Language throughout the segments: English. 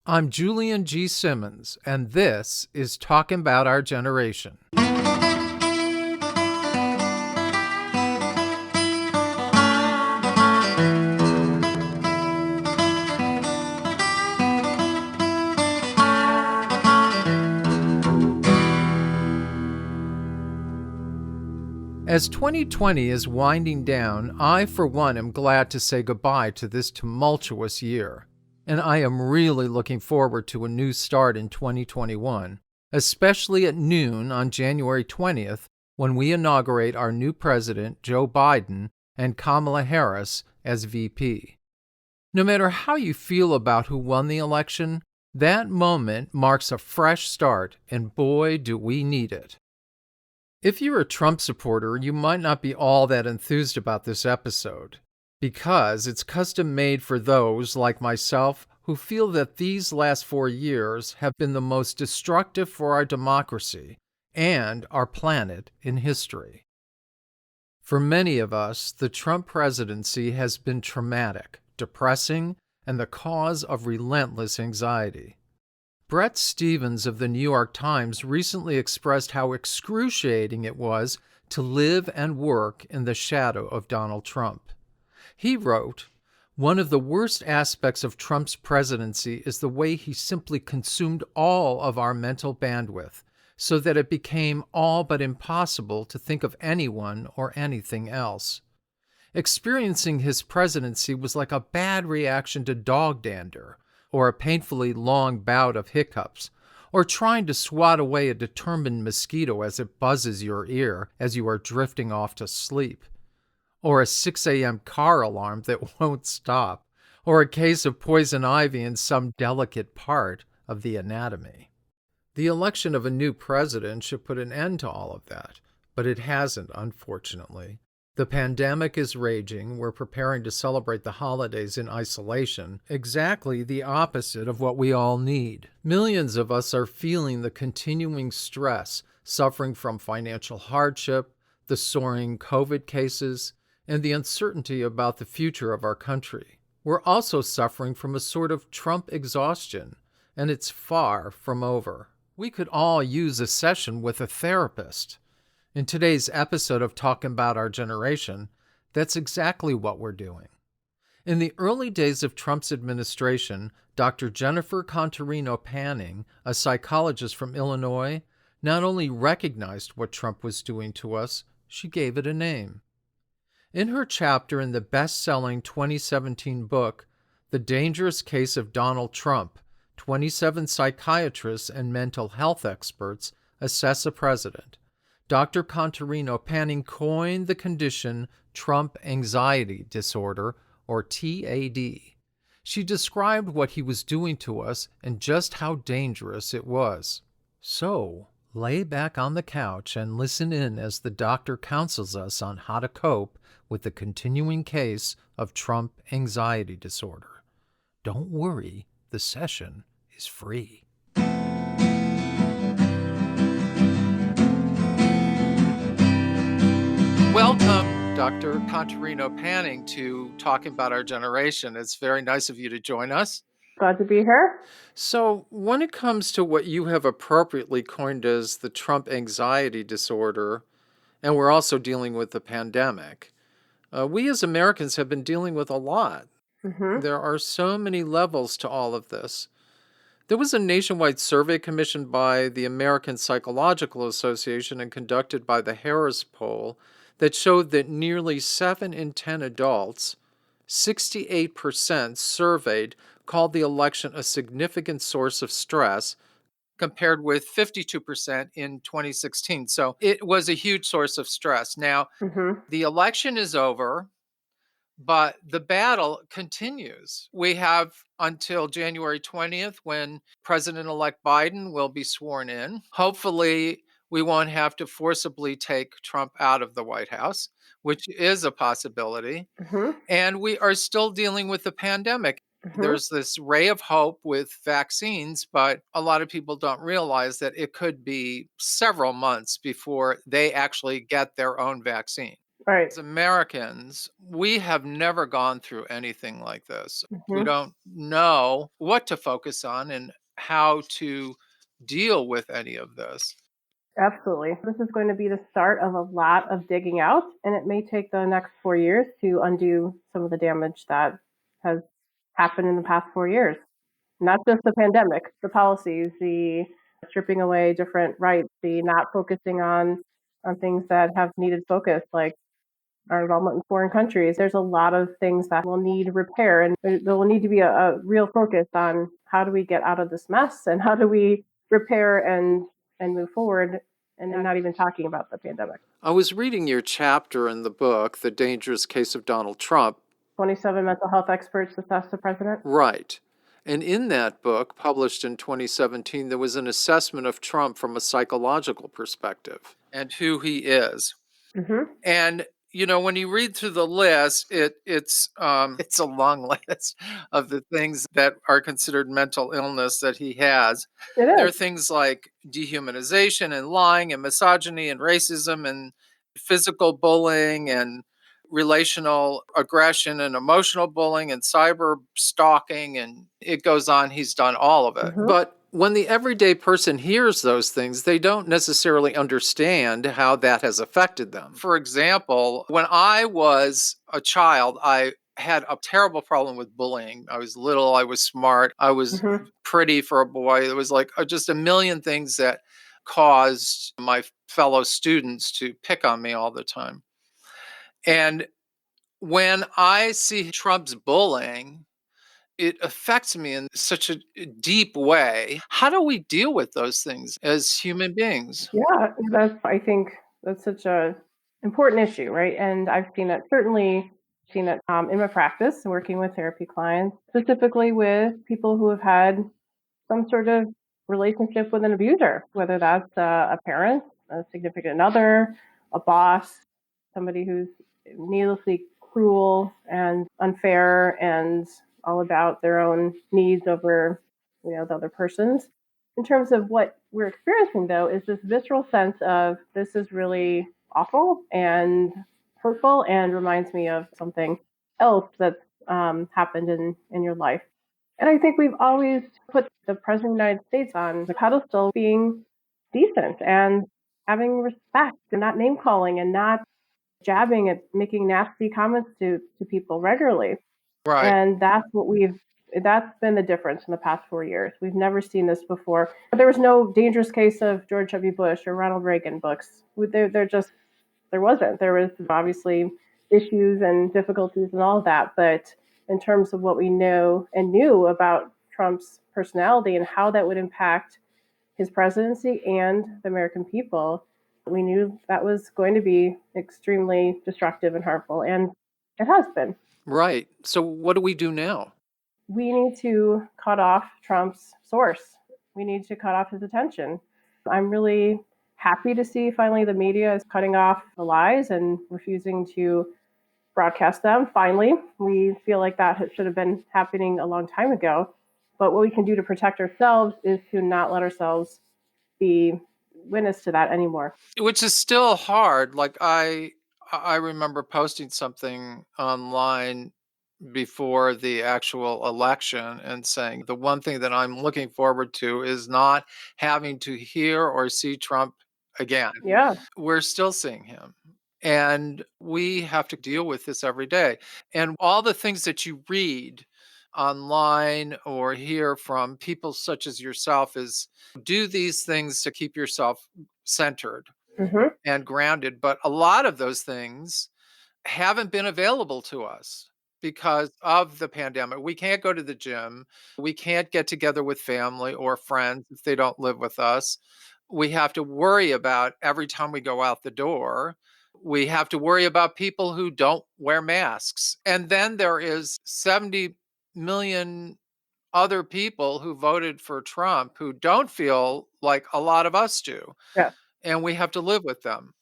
I'm Julian G. Simmons, and this is Talking About Our Generation. As 2020 is winding down, I, for one, am glad to say goodbye to this tumultuous year. And I am really looking forward to a new start in 2021, especially at noon on January 20th, when we inaugurate our new president, Joe Biden, and Kamala Harris as VP. No matter how you feel about who won the election, that moment marks a fresh start, and boy, do we need it. If you're a Trump supporter, you might not be all that enthused about this episode, because it's custom made for those, like myself, who feel that these last 4 years have been the most destructive for our democracy and our planet in history. For many of us, the Trump presidency has been traumatic, depressing, and the cause of relentless anxiety. Bret Stephens of the New York Times recently expressed how excruciating it was to live and work in the shadow of Donald Trump. He wrote, "One of the worst aspects of Trump's presidency is the way he simply consumed all of our mental bandwidth, so that it became all but impossible to think of anyone or anything else. Experiencing his presidency was like a bad reaction to dog dander, or a painfully long bout of hiccups, or trying to swat away a determined mosquito as it buzzes your ear as you are drifting off to sleep, or a 6 a.m. car alarm that won't stop, or a case of poison ivy in some delicate part of the anatomy." The election of a new president should put an end to all of that, but it hasn't, unfortunately. The pandemic is raging. We're preparing to celebrate the holidays in isolation, exactly the opposite of what we all need. Millions of us are feeling the continuing stress, suffering from financial hardship, the soaring COVID cases, and the uncertainty about the future of our country. We're also suffering from a sort of Trump exhaustion, and it's far from over. We could all use a session with a therapist. In today's episode of Talking About Our Generation, that's exactly what we're doing. In the early days of Trump's administration, Dr. Jennifer Contarino Panning, a psychologist from Illinois, not only recognized what Trump was doing to us, she gave it a name. In her chapter in the best-selling 2017 book, The Dangerous Case of Donald Trump, 27 psychiatrists and mental health experts assess a president, Dr. Contarino Panning coined the condition Trump anxiety disorder, or TAD. She described what he was doing to us and just how dangerous it was. So, lay back on the couch and listen in as the doctor counsels us on how to cope with the continuing case of Trump anxiety disorder. Don't worry, the session is free. Welcome, Dr. Contarino Panning, to Talking About Our Generation. It's very nice of you to join us. Glad to be here. So, when it comes to what you have appropriately coined as the Trump anxiety disorder, and we're also dealing with the pandemic, we as Americans have been dealing with a lot. There are so many levels to all of this. There was a nationwide survey commissioned by the American Psychological Association and conducted by the Harris Poll that showed that nearly 7 in 10 adults, 68% surveyed, called the election a significant source of stress, compared with 52% in 2016. So it was a huge source of stress. Now, the election is over, but the battle continues. We have until January 20th when President-elect Biden will be sworn in. Hopefully, we won't have to forcibly take Trump out of the White House, which is a possibility. And we are still dealing with the pandemic. There's this ray of hope with vaccines, but a lot of people don't realize that it could be several months before they actually get their own vaccine. Right. As Americans, we have never gone through anything like this. We Hmm. don't know what to focus on and how to deal with any of this. Absolutely. This is going to be the start of a lot of digging out, and it may take the next 4 years to undo some of the damage that has happened in the past 4 years. Not just the pandemic, the policies, the stripping away different rights, the not focusing on things that have needed focus, like our involvement in foreign countries. There's a lot of things that will need repair, and there will need to be a real focus on how do we get out of this mess and how do we repair and move forward, and not even talking about the pandemic. I was reading your chapter in the book, The Dangerous Case of Donald Trump. 27 mental health experts assess the president. Right. And in that book, published in 2017, there was an assessment of Trump from a psychological perspective and who he is. Hmm. And when you read through the list, it's a long list of the things that are considered mental illness that he has. It There is. are things like dehumanization and lying and misogyny and racism and physical bullying and relational aggression and emotional bullying and cyber stalking, and it goes on. He's done all of it. Hmm. But when the everyday person hears those things, they don't necessarily understand how that has affected them. For example, when I was a child, I had a terrible problem with bullying. I was little, I was smart, I was Hmm. pretty for a boy. There was like just a million things that caused my fellow students to pick on me all the time. And when I see Trump's bullying, it affects me in such a deep way. How do we deal with those things as human beings? Yeah, I think that's such a important issue, right? And I've seen it in my practice, working with therapy clients, specifically with people who have had some sort of relationship with an abuser, whether that's a parent, a significant other, a boss, somebody who's needlessly cruel and unfair and all about their own needs over, the other person's. In terms of what we're experiencing, though, is this visceral sense of this is really awful and hurtful and reminds me of something else that's happened in your life. And I think we've always put the President of the United States on the pedestal being decent and having respect and not name calling and not jabbing at making nasty comments to people regularly. Right. And that's been the difference in the past 4 years. We've never seen this before. There was no dangerous case of George W. Bush or Ronald Reagan books. There wasn't. There was obviously issues and difficulties and all of that, but in terms of what we know and knew about Trump's personality and how that would impact his presidency and the American people, we knew that was going to be extremely destructive and harmful, and it has been. Right. So what do we do now? We need to cut off Trump's source. We need to cut off his attention. I'm really happy to see finally the media is cutting off the lies and refusing to broadcast them. Finally, we feel like that should have been happening a long time ago. But what we can do to protect ourselves is to not let ourselves be witness to that anymore. Which is still hard. Like I remember posting something online before the actual election and saying the one thing that I'm looking forward to is not having to hear or see Trump again. Yeah. We're still seeing him. And we have to deal with this every day. And all the things that you read online or hear from people such as yourself is do these things to keep yourself centered Hmm. and grounded. But a lot of those things haven't been available to us because of the pandemic. We can't go to the gym. We can't get together with family or friends if they don't live with us. We have to worry about every time we go out the door. We have to worry about people who don't wear masks. And then there is 70 million other people who voted for Trump who don't feel like a lot of us do. Yeah. And we have to live with them.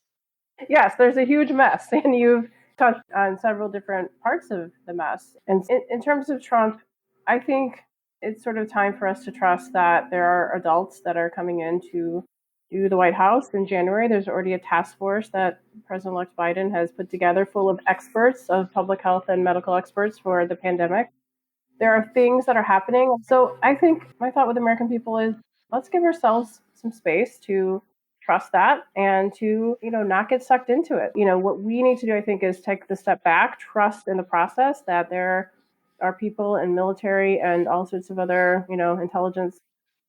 Yes, there's a huge mess, and you've touched on several different parts of the mess. And in terms of Trump, I think it's sort of time for us to trust that there are adults that are coming in to to the White House in January. There's already a task force that President-elect Biden has put together full of experts, of public health and medical experts for the pandemic. There are things that are happening. So I think my thought with American people is let's give ourselves some space to trust that and to, not get sucked into it. What we need to do, I think, is take the step back, trust in the process that there are people in military and all sorts of other, intelligence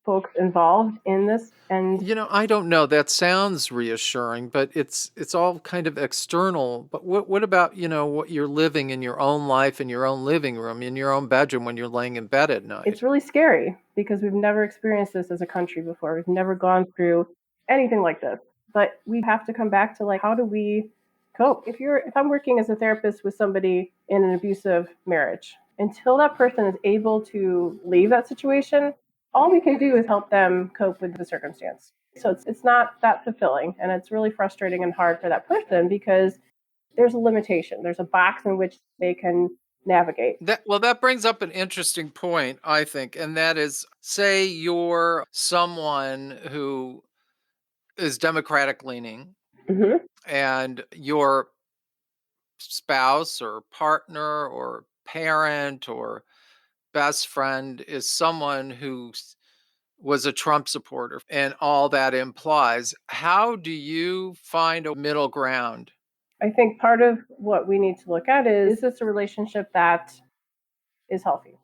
folks involved in this. And I don't know. That sounds reassuring, but it's all kind of external. But what about, what you're living in your own life, in your own living room, in your own bedroom when you're laying in bed at night? it's really scary because we've never experienced this as a country before. We've never gone through anything like this. But we have to come back to how do we cope? If I'm working as a therapist with somebody in an abusive marriage, until that person is able to leave that situation, all we can do is help them cope with the circumstance. So it's not that fulfilling, and it's really frustrating and hard for that person because there's a limitation. There's a box in which they can navigate. That brings up an interesting point, I think, and that is, say you're someone who is Democratic leaning Mm-hmm. and your spouse or partner or parent or best friend is someone who was a Trump supporter and all that implies. How do you find a middle ground? I think part of what we need to look at is this a relationship that is healthy,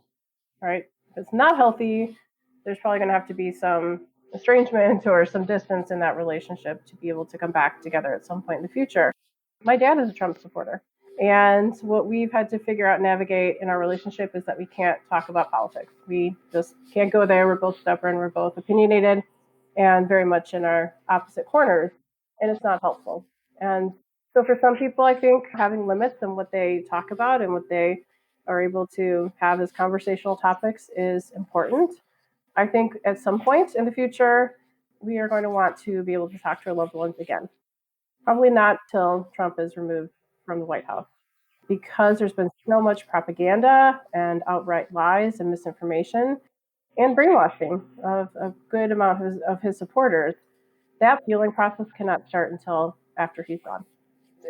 right? If it's not healthy, there's probably going to have to be some estrangement or some distance in that relationship to be able to come back together at some point in the future. My dad is a Trump supporter. And what we've had to figure out and navigate in our relationship is that we can't talk about politics. We just can't go there. We're both stubborn. We're both opinionated and very much in our opposite corners. And it's not helpful. And so for some people, I think having limits on what they talk about and what they are able to have as conversational topics is important. I think at some point in the future, we are going to want to be able to talk to our loved ones again. Probably not till Trump is removed from the White House, because there's been so much propaganda and outright lies and misinformation and brainwashing of a good amount of his supporters. That healing process cannot start until after he's gone.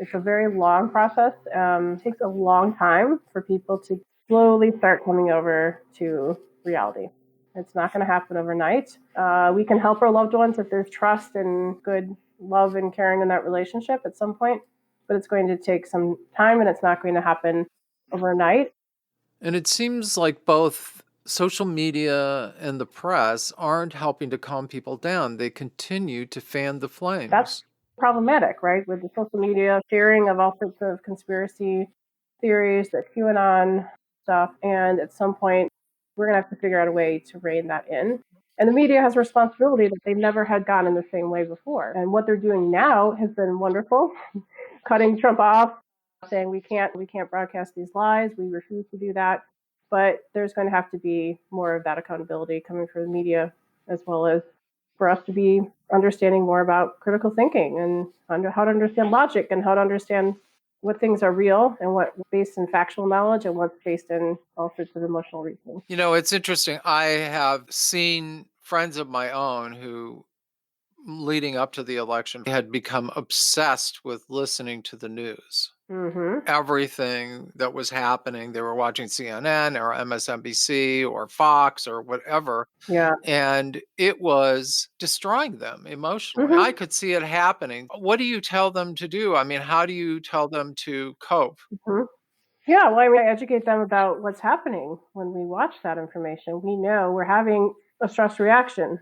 It's a very long process. It takes a long time for people to slowly start coming over to reality. It's not going to happen overnight. We can help our loved ones if there's trust and good love and caring in that relationship at some point, but it's going to take some time and it's not going to happen overnight. And it seems like both social media and the press aren't helping to calm people down. They continue to fan the flames. That's problematic, right? With the social media sharing of all sorts of conspiracy theories, the QAnon stuff. And at some point, we're going to have to figure out a way to rein that in. And the media has a responsibility that they've never had gone in the same way before. And what they're doing now has been wonderful. Cutting Trump off, saying we can't broadcast these lies. We refuse to do that. But there's going to have to be more of that accountability coming from the media, as well as for us to be understanding more about critical thinking and how to understand logic and how to understand what things are real and what's based in factual knowledge and what's based in all sorts of emotional reasoning. It's interesting. I have seen friends of my own who, leading up to the election, had become obsessed with listening to the news. Mm-hmm. Everything that was happening, they were watching CNN or MSNBC or Fox or whatever. Yeah. And it was destroying them emotionally. Mm-hmm. I could see it happening. What do you tell them to do? I mean, how do you tell them to cope? Mm-hmm. Yeah, well, I educate them about what's happening when we watch that information. We know we're having a stress reaction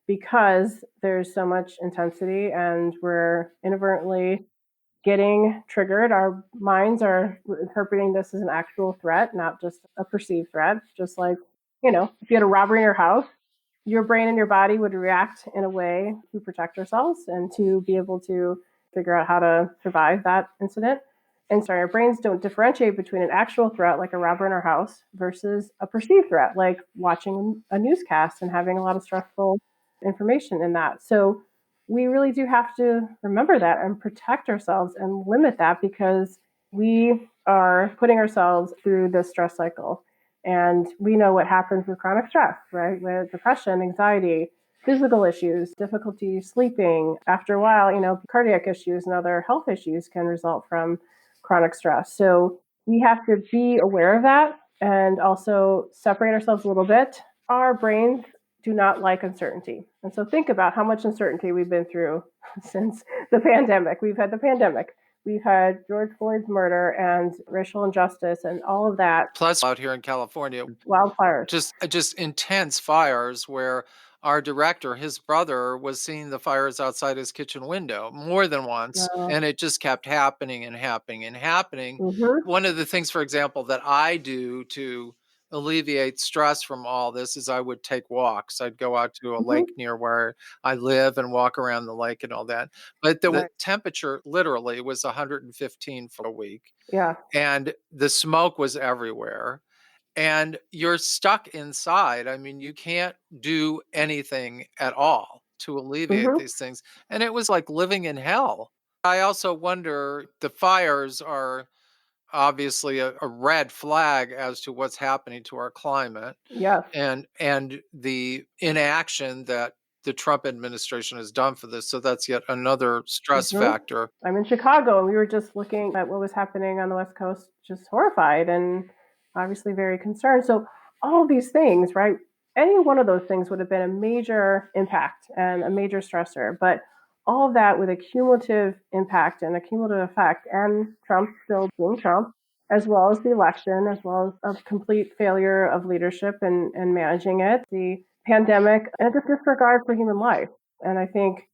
because there's so much intensity and we're inadvertently getting triggered. Our minds are interpreting this as an actual threat, not just a perceived threat. Just like, if you had a robbery in your house, your brain and your body would react in a way to protect ourselves and to be able to figure out how to survive that incident. And so our brains don't differentiate between an actual threat, like a robber in our house, versus a perceived threat, like watching a newscast and having a lot of stressful information in that. So we really do have to remember that and protect ourselves and limit that, because we are putting ourselves through this stress cycle. And we know what happens with chronic stress, right? With depression, anxiety, physical issues, difficulty sleeping. After a while, cardiac issues and other health issues can result from chronic stress. So we have to be aware of that and also separate ourselves a little bit. Our brains do not like uncertainty. And so think about how much uncertainty we've been through since the pandemic. We've had the pandemic. We've had George Floyd's murder and racial injustice and all of that. Plus, out here in California, Wildfires. just intense fires where our director, his brother, was seeing the fires outside his kitchen window more than once, and it just kept happening and happening and happening. Mm-hmm. One of the things, for example, that I do to alleviate stress from all this is I would take walks. I'd go out to a Mm-hmm. lake near where I live and walk around the lake and all that. But the Right. temperature literally was 115 for a week, Yeah. and the smoke was everywhere, and you're stuck inside. I mean, you can't do anything at all to alleviate Mm-hmm. these things. And it was like living in hell. I also wonder, the fires are obviously a red flag as to what's happening to our climate, Yes. and the inaction that the Trump administration has done for this. So that's yet another stress Mm-hmm. factor. I'm in Chicago, and we were just looking at what was happening on the West Coast, just horrified and obviously very concerned. So, all these things, right? Any one of those things would have been a major impact and a major stressor. But all of that with a cumulative impact and a cumulative effect, and Trump still being Trump, as well as the election, as well as a complete failure of leadership and managing it, the pandemic, and just disregard for human life. And I think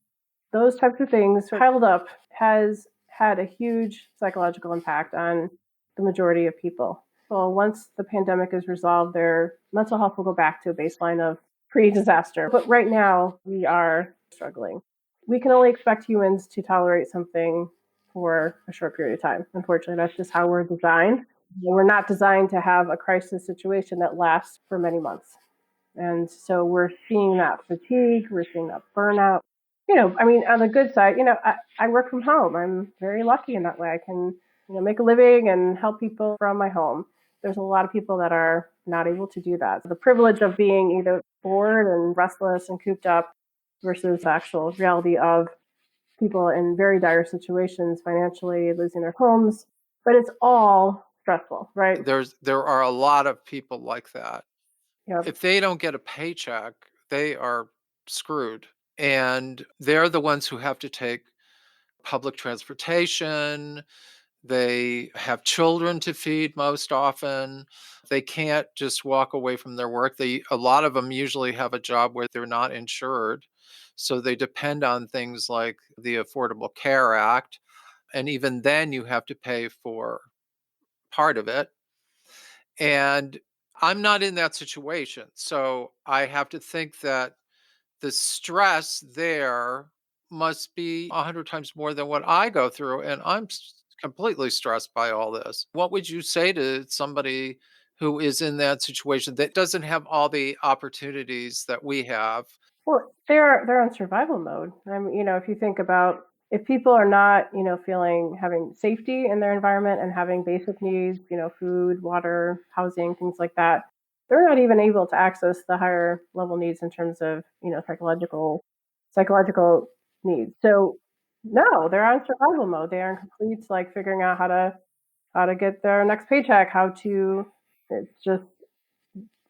those types of things piled up has had a huge psychological impact on the majority of people. So once the pandemic is resolved, their mental health will go back to a baseline of pre-disaster. But right now, we are struggling. We can only expect humans to tolerate something for a short period of time. Unfortunately, that's just how we're designed. We're not designed to have a crisis situation that lasts for many months. And so we're seeing that fatigue, we're seeing that burnout. I mean, on the good side, I work from home. I'm very lucky in that way. I can, make a living and help people from my home. There's a lot of people that are not able to do that. So the privilege of being either bored and restless and cooped up versus the actual reality of people in very dire situations financially, losing their homes. But it's all stressful, right? There are a lot of people like that. Yep. If they don't get a paycheck, they are screwed. And they're the ones who have to take public transportation. They have children to feed most often. They can't just walk away from their work. A lot of them usually have a job where they're not insured. So they depend on things like the Affordable Care Act. And even then, you have to pay for part of it. And I'm not in that situation. So I have to think that the stress there must be 100 times more than what I go through. And completely stressed by all this. What would you say to somebody who is in that situation that doesn't have all the opportunities that we have? Well, they're on survival mode. I mean, if you think about if people are not, feeling having safety in their environment and having basic needs, food, water, housing, things like that, they're not even able to access the higher level needs in terms of, psychological needs. So no, they're on survival mode. They are in complete like figuring out how to get their next paycheck, how to it's just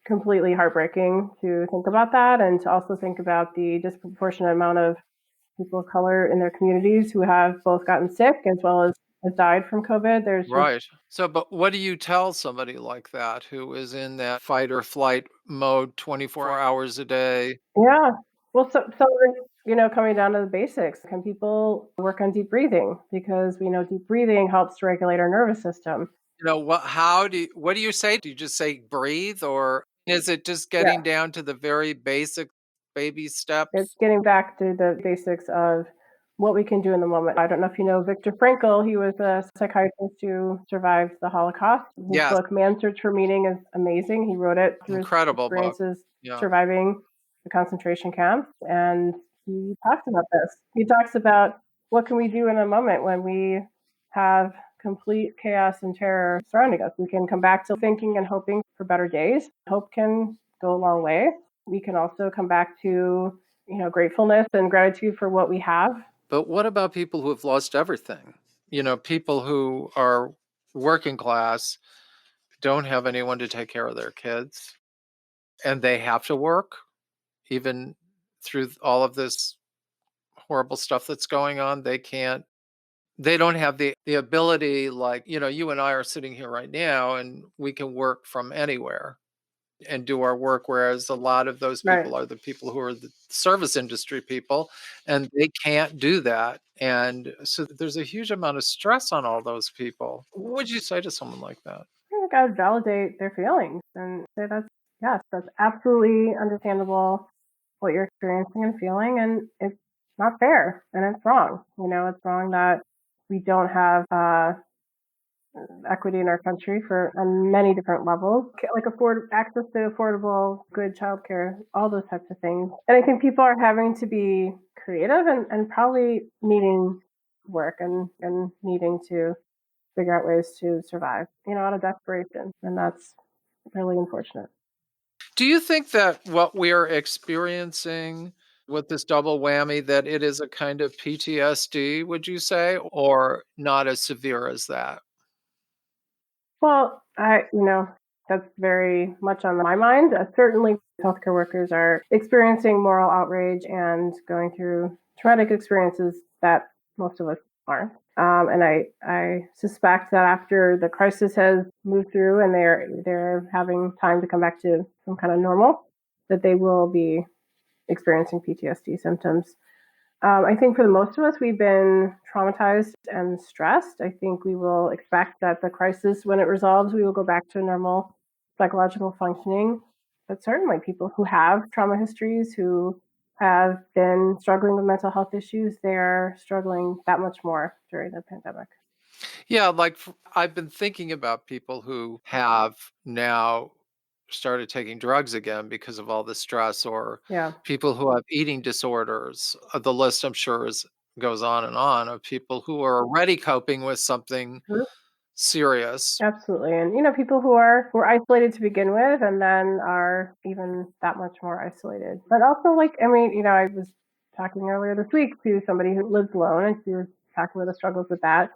completely heartbreaking to think about that and to also think about the disproportionate amount of people of color in their communities who have both gotten sick as well as died from COVID. There's just Right. So, but what do you tell somebody like that who is in that fight or flight mode 24 hours a day? yeah. Well, so coming down to the basics, can people work on deep breathing because we know deep breathing helps to regulate our nervous system. What do you say? Do you just say breathe, or is it just Yeah, getting down to the very basic baby it's steps? getting back to the basics of what we can do in the moment. I don't know if you know Viktor Frankl. He was a psychiatrist who survived the Holocaust. His Yes, book, Man's Search for Meaning, is amazing. He wrote it through his incredible book. experiences Yeah. surviving the concentration camps. And he talks about this. He talks about what can we do in a moment when we have complete chaos and terror surrounding us. We can come back to thinking and hoping for better days. Hope can go a long way. We can also come back to gratefulness and gratitude for what we have. But what about people who have lost everything? People who are working class, don't have anyone to take care of their kids, and they have to work even through all of this horrible stuff that's going on. They don't have the ability, like, you and I are sitting here right now and we can work from anywhere and do our work, whereas a lot of those Right. people are the people who are the service industry people, and they can't do that. And so there's a huge amount of stress on all those people. What would you say to someone like that? You gotta validate their feelings and say yes, that's absolutely understandable what you're experiencing and feeling, and it's not fair and it's wrong. It's wrong that we don't have equity in our country for on many different levels, like access to affordable, good childcare, all those types of things. And I think people are having to be creative and probably needing work and needing to figure out ways to survive, out of desperation. And that's really unfortunate. Do you think that what we are experiencing with this double whammy, that it is a kind of PTSD, would you say, or not as severe as that? Well, that's very much on my mind. Certainly, healthcare workers are experiencing moral outrage and going through traumatic experiences that most of us aren't. And I suspect that after the crisis has moved through and they're having time to come back to some kind of normal, that they will be experiencing PTSD symptoms. I think for the most of us, we've been traumatized and stressed. I think we will expect that the crisis, when it resolves, we will go back to normal psychological functioning. But certainly, people who have trauma histories, who have been struggling with mental health issues, they're struggling that much more during the pandemic. Yeah, like I've been thinking about people who have now started taking drugs again because of all the stress, or Yeah. people who have eating disorders. The list, I'm sure, goes on of people who are already coping with something Mhm. serious. Absolutely. And people who are isolated to begin with and then are even that much more isolated. But also, like, I mean, I was talking earlier this week to somebody who lives alone, and she was talking about the struggles with that.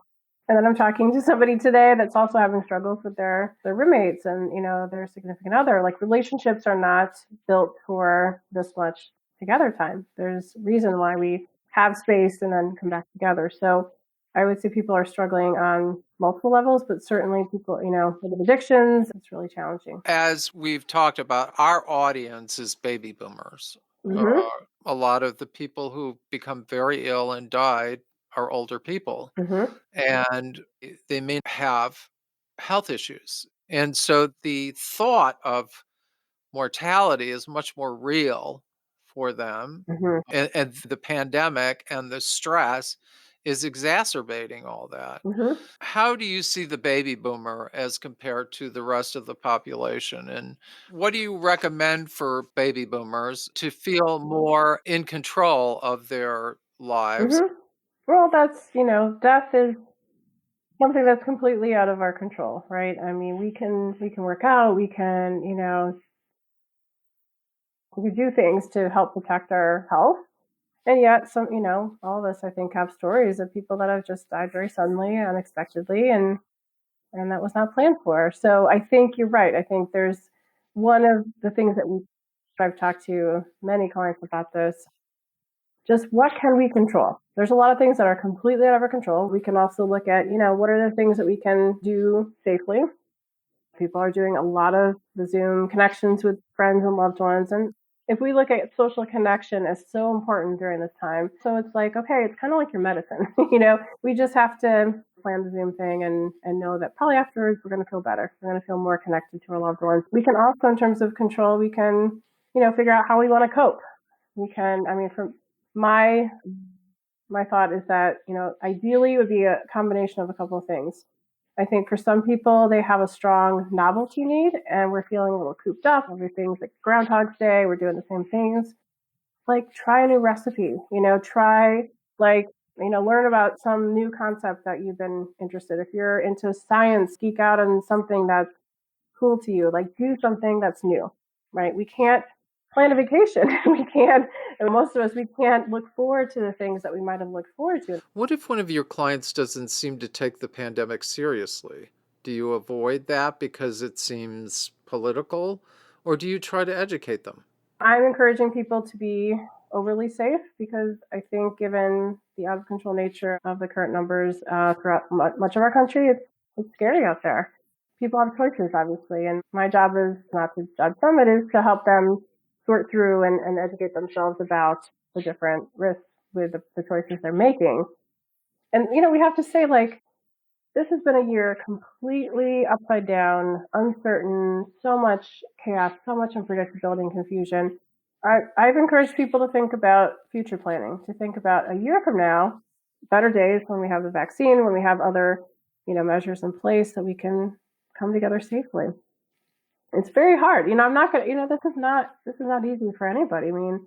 And then I'm talking to somebody today that's also having struggles with their roommates and, their significant other. Like, relationships are not built for this much together time. There's reason why we have space and then come back together. So I would say people are struggling on multiple levels, but certainly people, with addictions, it's really challenging. As we've talked about, our audience is baby boomers. Mm-hmm. A lot of the people who become very ill and died are older people, Mm-hmm. and they may have health issues. And so the thought of mortality is much more real for them. Mm-hmm. And the pandemic and the stress is exacerbating all that. Mm-hmm. How do you see the baby boomer as compared to the rest of the population? And what do you recommend for baby boomers to feel more in control of their lives? Mm-hmm. Well, that's, death is something that's completely out of our control, right? I mean, we can work out, we can do things to help protect our health. And yet all of us, I think, have stories of people that have just died very suddenly, unexpectedly, and that was not planned for. So I think you're right. I think there's one of the things that I've talked to many clients about this. Just what can we control? There's a lot of things that are completely out of our control. We can also look at, what are the things that we can do safely. People are doing a lot of the Zoom connections with friends and loved ones. And if we look at social connection as so important during this time, so it's like, okay, it's kind of like your medicine. We just have to plan the Zoom thing and know that probably afterwards we're going to feel better. We're going to feel more connected to our loved ones. We can also, in terms of control, we can, figure out how we want to cope. We can, I mean, from my thought is that, ideally it would be a combination of a couple of things. I think for some people, they have a strong novelty need and we're feeling a little cooped up. Everything's like Groundhog's Day. We're doing the same things. Like, try a new recipe, learn about some new concept that you've been interested. If you're into science, geek out on something that's cool to you, like do something that's new, right? We can't plan a vacation. We can't, and most of us, we can't look forward to the things that we might have looked forward to. What if one of your clients doesn't seem to take the pandemic seriously? Do you avoid that because it seems political, or do you try to educate them? I'm encouraging people to be overly safe because I think, given the out of control nature of the current numbers throughout much of our country, it's scary out there. People have choices, obviously, and my job is not to judge them, it is to help them sort through and educate themselves about the different risks with the choices they're making. And, we have to say, like, this has been a year completely upside down, uncertain, so much chaos, so much unpredictability and confusion. I've encouraged people to think about future planning, to think about a year from now, better days when we have the vaccine, when we have other, measures in place that we can come together safely. It's very hard. I'm not gonna, this is not easy for anybody. I mean,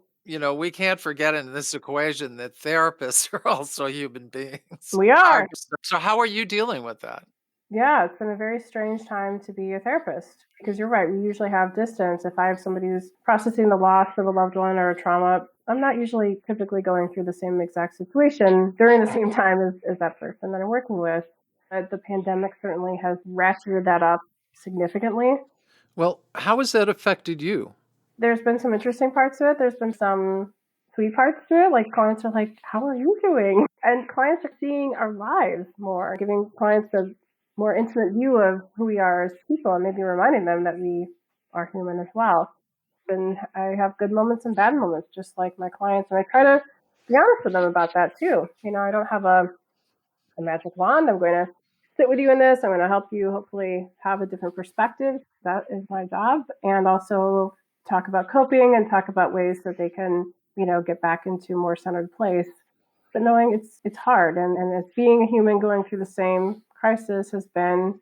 We can't forget in this equation that therapists are also human beings. we are. So, how are you dealing with that? Yeah, it's been a very strange time to be a therapist because you're right. We usually have distance. If I have somebody who's processing the loss of a loved one or a trauma, I'm not usually typically going through the same exact situation during the same time as that person that I'm working with. But the pandemic certainly has ratcheted that up significantly. Well, how has that affected you? There's been some interesting parts to it. There's been some sweet parts to it. Like, clients are like, "How are you doing?" And clients are seeing our lives more, giving clients a more intimate view of who we are as people, and maybe reminding them that we are human as well. And I have good moments and bad moments, just like my clients. And I try to be honest with them about that too. I don't have a magic wand. I'm going to sit with you in this. I'm going to help you hopefully have a different perspective. That is my job. And also talk about coping and talk about ways that they can, get back into a more centered place. But knowing it's hard, and as being a human going through the same crisis has been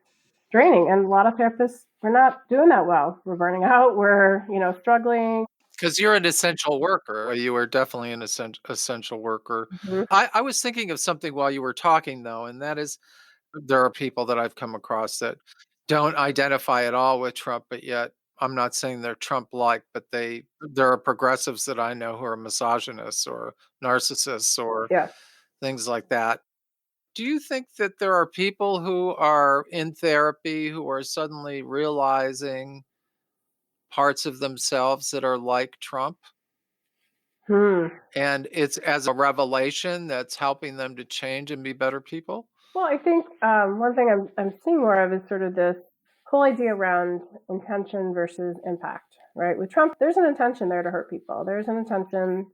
draining. And a lot of therapists, we're not doing that well. We're burning out. We're, struggling. Because you're an essential worker. You are definitely an essential worker. Mhm. I was thinking of something while you were talking, though, and that is there are people that I've come across that don't identify at all with Trump, but yet I'm not saying they're Trump-like, but there are progressives that I know who are misogynists or narcissists or Yeah. things like that. Do you think that there are people who are in therapy who are suddenly realizing parts of themselves that are like Trump? Hmm. And it's as a revelation that's helping them to change and be better people? Well, I think one thing I'm seeing more of is sort of this whole idea around intention versus impact, right? With Trump, there's an intention there to hurt people. There's an intention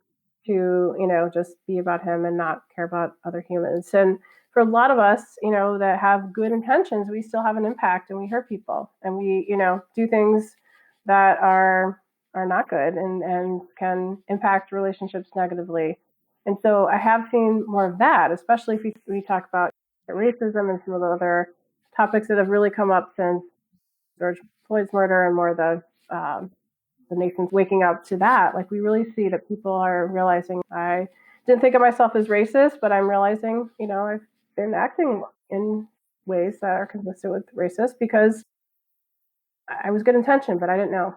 to, just be about him and not care about other humans. And for a lot of us, that have good intentions, we still have an impact and we hurt people and we, do things that are not good and can impact relationships negatively. And so I have seen more of that, especially if we talk about racism and some of the other topics that have really come up since George Floyd's murder, and more the nation's waking up to that. Like, we really see that people are realizing, I didn't think of myself as racist, but I'm realizing, I've been acting in ways that are consistent with racist because I was good intention, but I didn't know.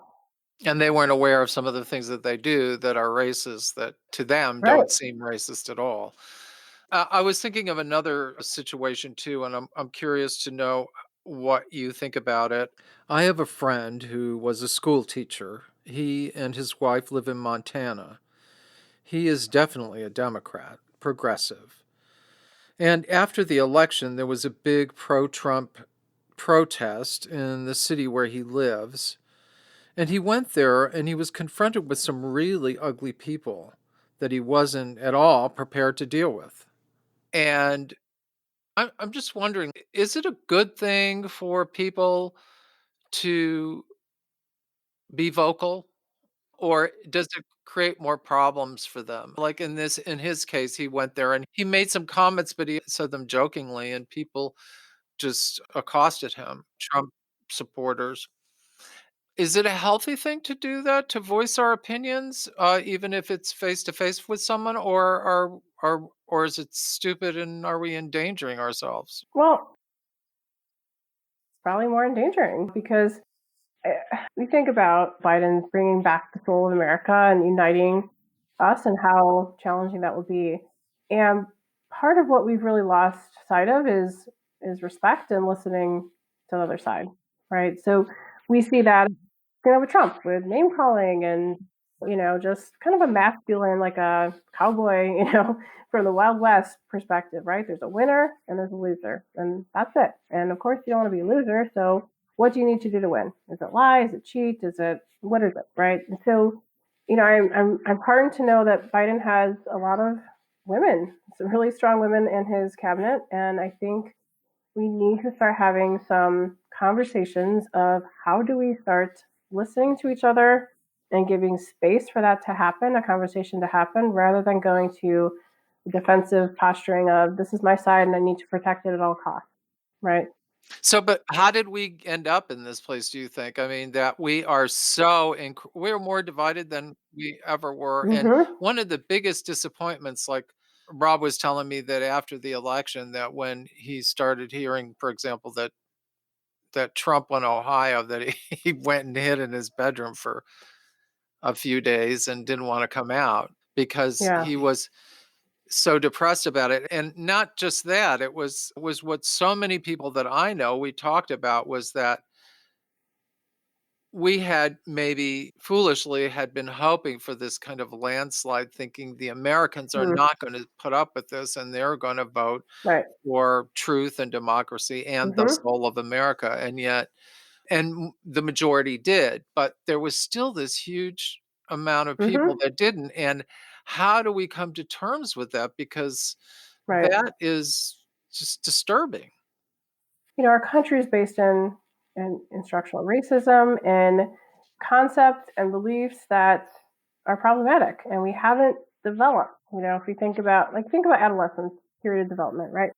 And they weren't aware of some of the things that they do that are racist that to them Right. don't seem racist at all. I was thinking of another situation too, and I'm curious to know what you think about it. I have a friend who was a school teacher. He and his wife live in Montana. He is definitely a Democrat, progressive. And after the election, there was a big pro Trump protest in the city where he lives. And he went there and he was confronted with some really ugly people that he wasn't at all prepared to deal with. And I'm just wondering, is it a good thing for people to be vocal, or does it create more problems for them? Like in his case, he went there and he made some comments, but he said them jokingly, and people just accosted him, Trump supporters. Is it a healthy thing to do that, to voice our opinions, even if it's face to face with someone, or is it stupid and are we endangering ourselves? Well, it's probably more endangering because we think about Biden bringing back the soul of America and uniting us and how challenging that will be. And part of what we've really lost sight of is respect and listening to the other side, right? So we see that, with Trump with name calling and just kind of a masculine, like a cowboy, from the Wild West perspective, right? There's a winner and there's a loser, and that's it. And of course, you don't want to be a loser, so what do you need to do to win? Is it lie? Is it cheat? Is it what is it, right? And so, I'm heartened to know that Biden has a lot of women, some really strong women in his cabinet, and I think we need to start having some conversations of how do we start listening to each other and giving space for that to happen, a conversation to happen, rather than going to defensive posturing of this is my side and I need to protect it at all costs, right? So, but how did we end up in this place, do you think? I mean, that we are so we're more divided than we ever were. And Mm-hmm. one of the biggest disappointments, like Rob was telling me that after the election, that when he started hearing, for example, that Trump won Ohio, that he went and hid in his bedroom for a few days and didn't want to come out because Yeah. he was so depressed about it. And not just that, it was what so many people that I know we talked about was that we had maybe foolishly had been hoping for this kind of landslide, thinking the Americans are Mm. not going to put up with this and they're going to vote Right. for truth and democracy and the Mm-hmm. soul of America. And yet, the majority did, but there was still this huge amount of people Mm-hmm. that didn't. And how do we come to terms with that? Because Right. that is just disturbing. Our country is based in structural racism and concepts and beliefs that are problematic, and we haven't developed. If we think about adolescence period of development, right?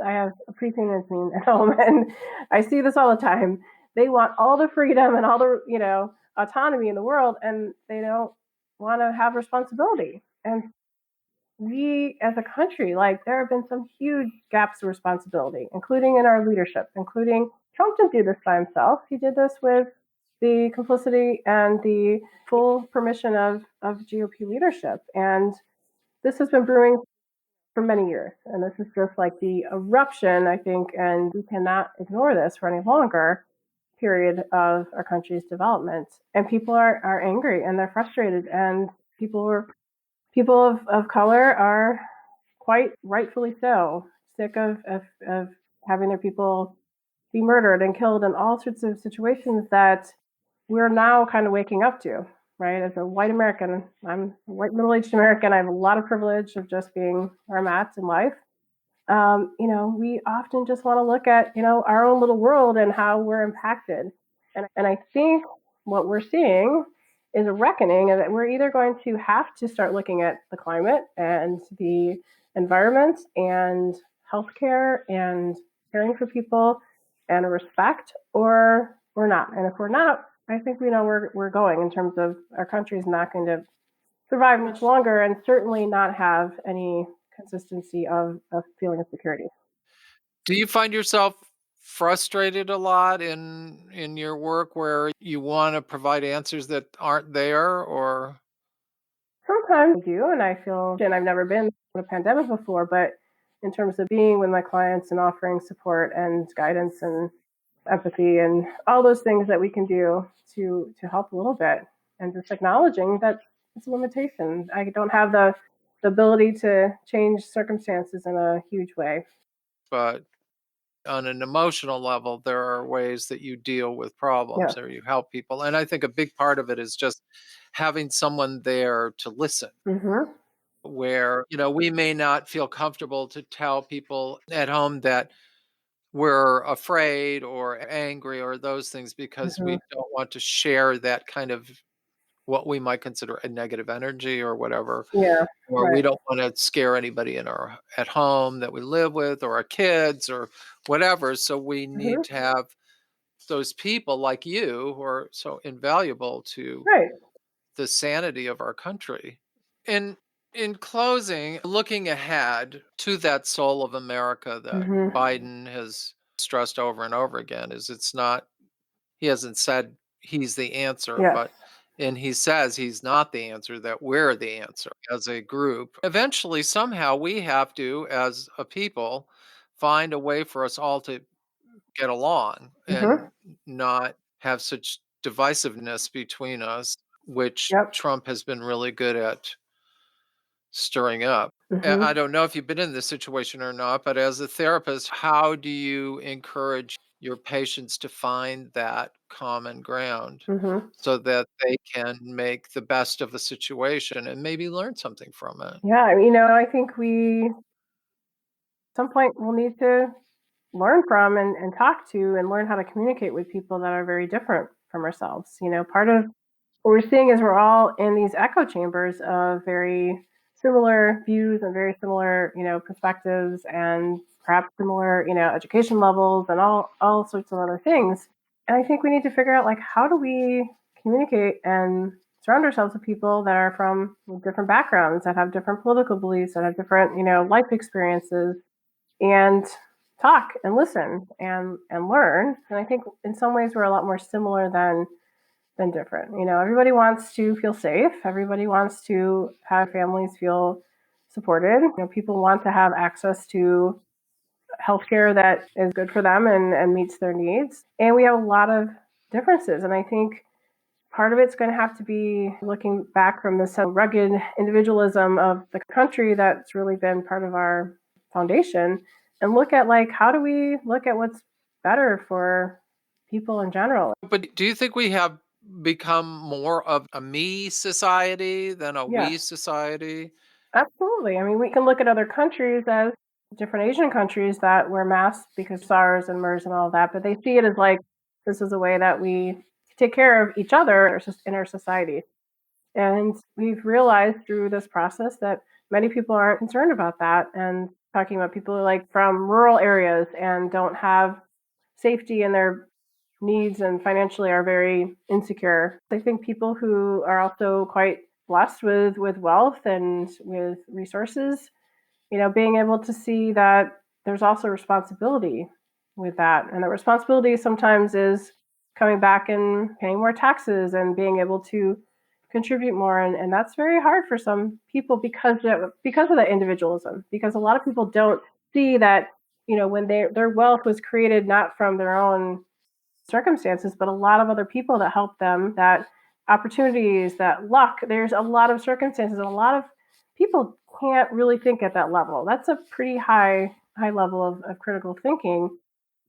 I have a preteen and teen at home, and I see this all the time. They want all the freedom and all the autonomy in the world, and they don't want to have responsibility. And we as a country, like there have been some huge gaps of responsibility, including in our leadership, including Trump didn't do this by himself. He did this with the complicity and the full permission of GOP leadership. And this has been brewing for many years. And this is just like the eruption, I think, and we cannot ignore this for any longer period of our country's development. And people are angry and they're frustrated and people of color are quite rightfully so sick of having their people be murdered and killed in all sorts of situations that we're now kind of waking up to, right? As a white American, I'm a white middle-aged American. I have a lot of privilege of just being where I'm at in life. We often just want to look at, our own little world and how we're impacted. And I think what we're seeing is a reckoning that we're either going to have to start looking at the climate and the environment and healthcare and caring for people and respect, or we're not. And if we're not, I think we know where we're going in terms of our country is not going to survive much longer and certainly not have any consistency of feeling of security. Do you find yourself frustrated a lot in your work where you wanna provide answers that aren't there, or Sometimes I do, and I feel, and I've never been in a pandemic before, but in terms of being with my clients and offering support and guidance and empathy and all those things that we can do to help a little bit, and just acknowledging that it's a limitation. I don't have the ability to change circumstances in a huge way. but on an emotional level, there are ways that you deal with Yeah. problems or you help people, and I think a big part of it is just having someone there to listen, Mhm. where, we may not feel comfortable to tell people at home that we're afraid or angry or those things because Mhm. we don't want to share that kind of what we might consider a negative energy or whatever, Yeah. or we Right. don't wanna scare anybody in our at home that we live with or our kids or whatever, so we need Mhm. to have those people like you who are so invaluable to Right. the sanity of our country. In closing, looking ahead to that soul of America that Mhm. Biden has stressed over and over again is it's not he hasn't said, he's the answer, Yes. and he says he's not the answer, that we're the answer as a group. Eventually, somehow, we have to, as a people, find a way for us all to get along and Mhm. not have such divisiveness between us, which Yep. Trump has been really good at stirring up. I Mhm. don't know if you've been in this situation or not, but as a therapist, how do you encourage your patients to find that common ground Mhm. so that they can make the best of a situation and maybe learn something from it? Yeah, I think we at some point we'll need to learn from and talk to and learn how to communicate with people that are very different from ourselves. Part of what we're seeing is we're all in these echo chambers of very similar views and very similar, perspectives and perhaps similar, education levels and all sorts of other things. And I think we need to figure out like how do we communicate and surround ourselves with people that are from different backgrounds, that have different political beliefs, that have different, life experiences, and talk and listen and learn. And I think in some ways we're a lot more similar than different. Everybody wants to feel safe. Everybody wants to have families feel supported. People want to have access to healthcare that is good for them and meets their needs. And we have a lot of differences. And I think part of it's going to have to be looking back from this rugged individualism of the country that's really been part of our foundation and look at like how do we look at what's better for people in general. But do you think we have become more of a me society than a Yes, we society? absolutely. I mean, we can look at other countries as different Asian countries that wear masks because SARS and MERS and all that, but they see it as like this is a way that we take care of each other in our society. And we've realized through this process that many people aren't concerned about that and talking about people like from rural areas and don't have safety in their needs and financially are very insecure. I think people who are also quite blessed with wealth and with resources, being able to see that there's also responsibility with that. And the responsibility sometimes is coming back and paying more taxes and being able to contribute more. And that's very hard for some people because of that individualism, because a lot of people don't see that, when their wealth was created not from their own circumstances, but a lot of other people that help them, that opportunities, that luck. There's a lot of circumstances, and a lot of people can't really think at that level. That's a pretty high level of critical thinking.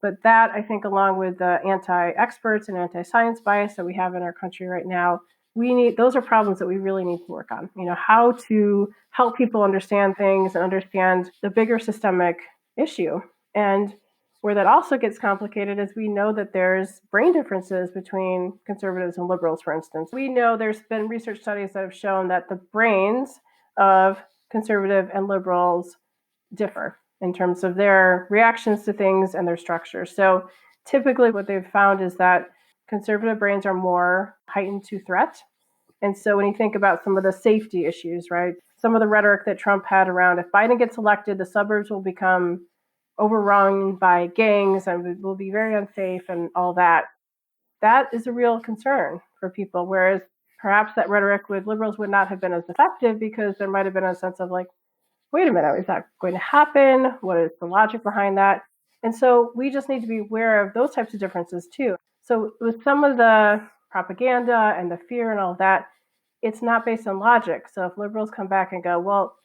But that I think, along with the anti-experts and anti-science bias that we have in our country right now, those are problems that we really need to work on. How to help people understand things and understand the bigger systemic issue. And where that also gets complicated is we know that there's brain differences between conservatives and liberals, for instance. We know there's been research studies that have shown that the brains of conservative and liberals differ in terms of their reactions to things and their structure. So typically what they've found is that conservative brains are more heightened to threat. And so when you think about some of the safety issues, right? Some of the rhetoric that Trump had around if Biden gets elected, the suburbs will become overrun by gangs and will be very unsafe and all that. That is a real concern for people. Whereas perhaps that rhetoric with liberals would not have been as effective because there might have been a sense of like, wait a minute, is that going to happen? What is the logic behind that? And so we just need to be aware of those types of differences too. So with some of the propaganda and the fear and all that, it's not based on logic. So if liberals come back and go, well,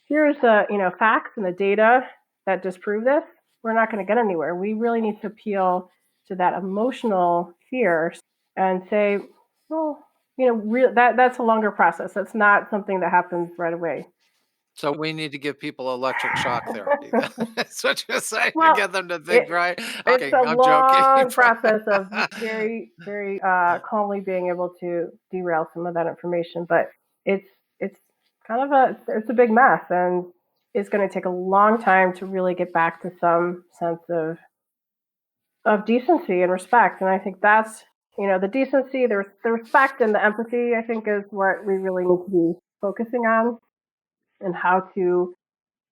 here's the facts and the data that disprove this, we're not going to get anywhere. We really need to appeal to that emotional fear and say, well, that's a longer process. That's not something that happens right away. So we need to give people electric shock therapy then. That's what you're saying to Well, get them to think it right? it's a I'm joking. long process of very, very calmly being able to derail some of that information, but it's it's kind of it's a big mess, and it's going to take a long time to really get back to some sense of decency and respect. And I think that's the decency, the respect, and the empathy. I think is what we really need to be focusing on, and how to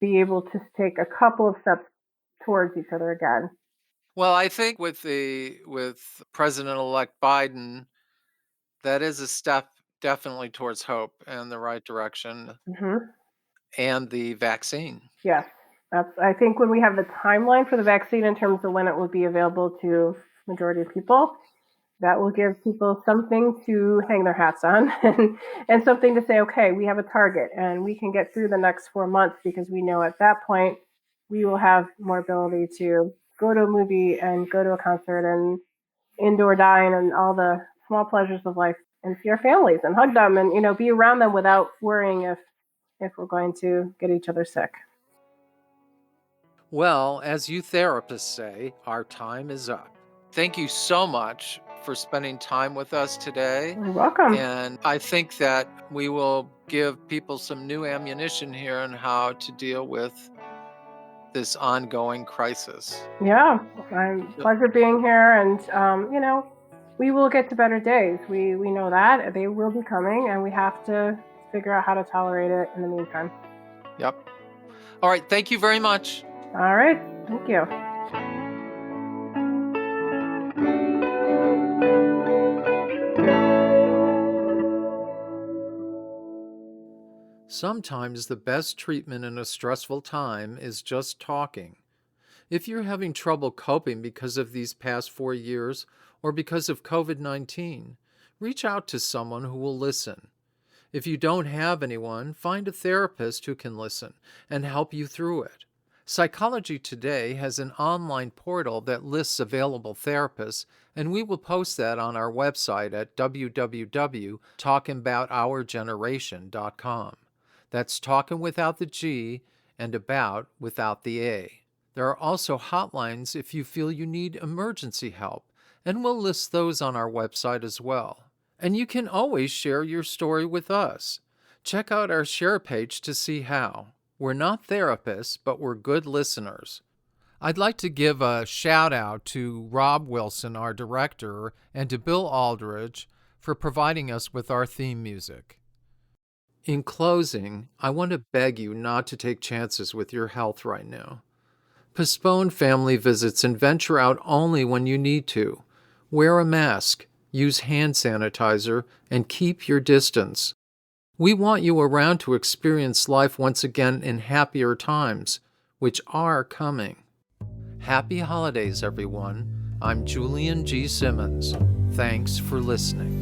be able to take a couple of steps towards each other again. Well, I think with President-elect Biden, That is a step definitely towards hope and the right direction Hmm. and the vaccine. Yes, I think when we have the timeline for the vaccine in terms of when it will be available to majority of people, that will give people something to hang their hats on and something to say, okay, we have a target and we can get through the next 4 months because we know at that point we will have more ability to go to a movie and go to a concert and indoor dine and all the small pleasures of life and see our families and hug them and be around them without worrying if we're going to get each other sick. Well, as you therapists say, our time is up. Thank you so much for spending time with us today. You're welcome. And I think that we will give people some new ammunition here on how to deal with this ongoing crisis. Yeah, I'm So- pleasure being here, and we will get to better days. We know that they will be coming, and we have to figure out how to tolerate it in the meantime. Yep. All right. Thank you very much. All right, thank you. Sometimes the best treatment in a stressful time is just talking. If you're having trouble coping because of these past 4 years or because of COVID-19, reach out to someone who will listen. If you don't have anyone, find a therapist who can listen and help you through it. Psychology Today has an online portal that lists available therapists, and we will post that on our website at www.talkingboutourgeneration.com. That's talking without the G and about without the A. There are also hotlines if you feel you need emergency help, and we'll list those on our website as well. And you can always share your story with us. Check out our share page to see how. We're not therapists, but we're good listeners. I'd like to give a shout out to Rob Wilson, our director, and to Bill Aldridge for providing us with our theme music. In closing, I want to beg you not to take chances with your health right now. Postpone family visits and venture out only when you need to. Wear a mask, use hand sanitizer, and keep your distance. We want you around to experience life once again in happier times, which are coming. Happy holidays, everyone. I'm Julian G. Simmons. Thanks for listening.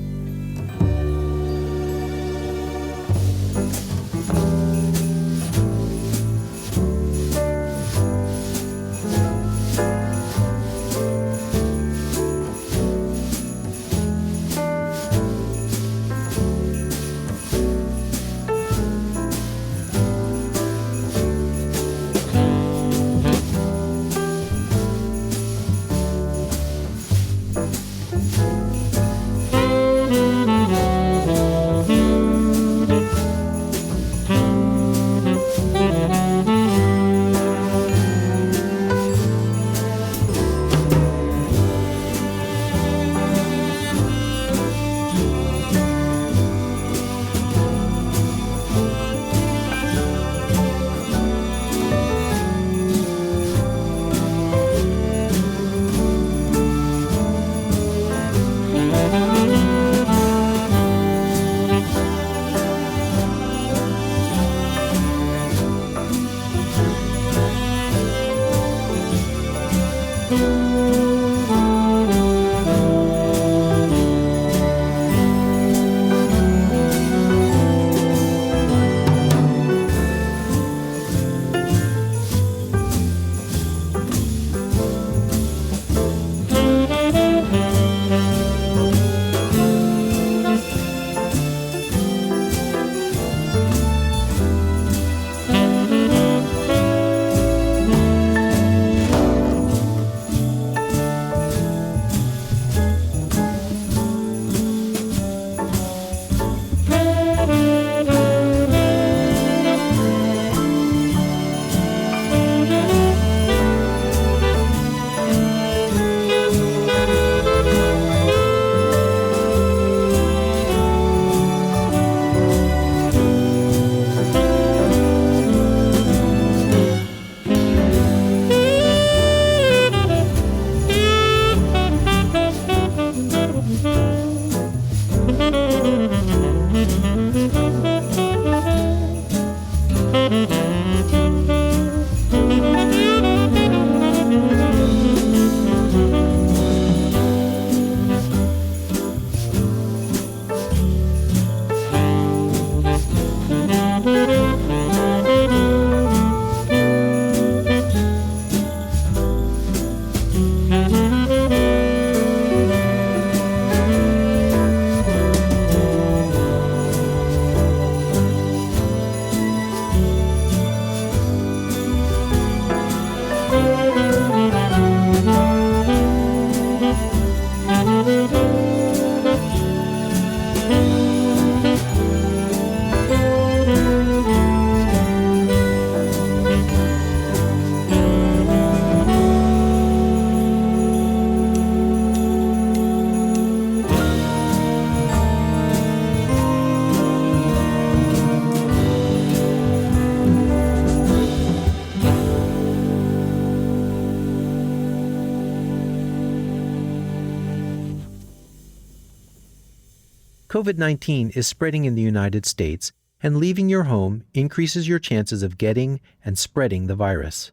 COVID-19 is spreading in the United States, and leaving your home increases your chances of getting and spreading the virus.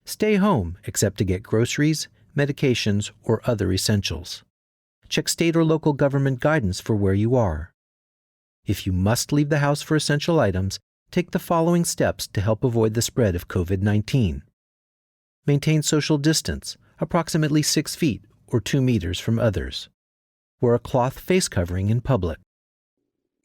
Stay home except to get groceries, medications, or other essentials. Check state or local government guidance for where you are. If you must leave the house for essential items, take the following steps to help avoid the spread of COVID-19. Maintain social distance, approximately 6 feet or 2 meters from others. Wear a cloth face covering in public.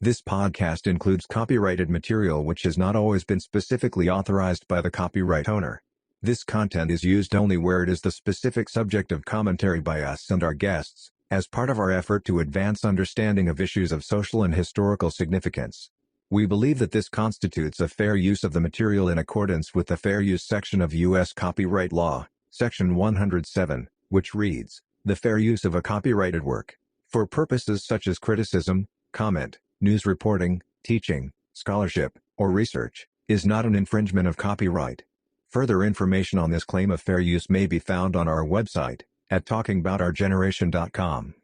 This podcast includes copyrighted material which has not always been specifically authorized by the copyright owner. This content is used only where it is the specific subject of commentary by us and our guests, as part of our effort to advance understanding of issues of social and historical significance. We believe that this constitutes a fair use of the material in accordance with the Fair Use section of U.S. Copyright Law, Section 107, which reads, "The fair use of a copyrighted work, for purposes such as criticism, comment, news reporting, teaching, scholarship, or research, is not an infringement of copyright." Further information on this claim of fair use may be found on our website, at talkingboutourgeneration.com.